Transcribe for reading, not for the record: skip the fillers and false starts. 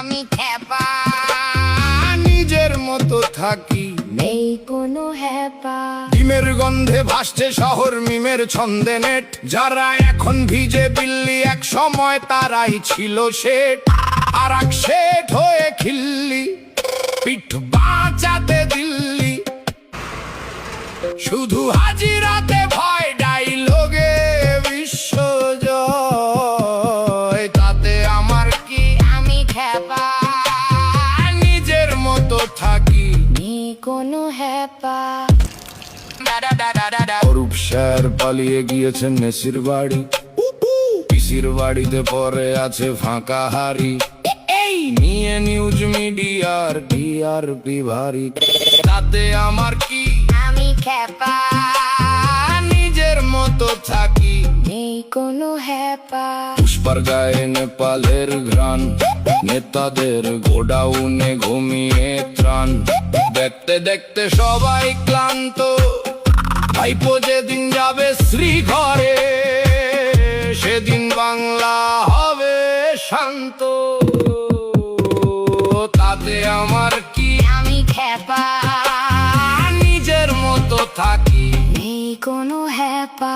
আমি খেপা, নিজের মতো থাকি, নেই কোনো হ্যাপা। ডিমের গন্ধে ভাসছে শহর, মিমের ছন্দে নেট। যারা এখন ভিজে বিল্লি, এক সময় তারাই ছিল শেঠ। আর এক শেঠ হয়ে খিল্লি, পিঠ বাঁচাতে দিল্লি। শুধু হাজিরাতে ভয়, ডাইলগে বিশ্বজয়। তাতে আমার কি, আমি খেপা, নিজের মতো থাকি। নেই কোনো হ্যাপা। অরূপ স্যার পালিয়ে গিয়েছেন মেসির বাড়ি, পিসির বাড়িতে পরে আছে ফাঁকা হাড়ি। এই নিয়ে নিউজ মিডিয়ার ডিআরপি ভারী। তাতে আমার কি, আমি খেপা, নিজের মতো থাকি। নেই কোনো হ্যাপা। পুষ্পার গায়ে নেপালের ঘ্রাণ, নেতাদের গোডাউনে ঘুমিয়ে ত্রাণ। দেখতে দেখতে সবাই ক্লান্ত, ভাইপো যেদিন যাবে শ্রীঘরে, সেদিন বাংলা হবে শান্ত। তাতে আমার কি, আমি খেপা, নিজের মতো থাকি। নেই কোনো হ্যাপা।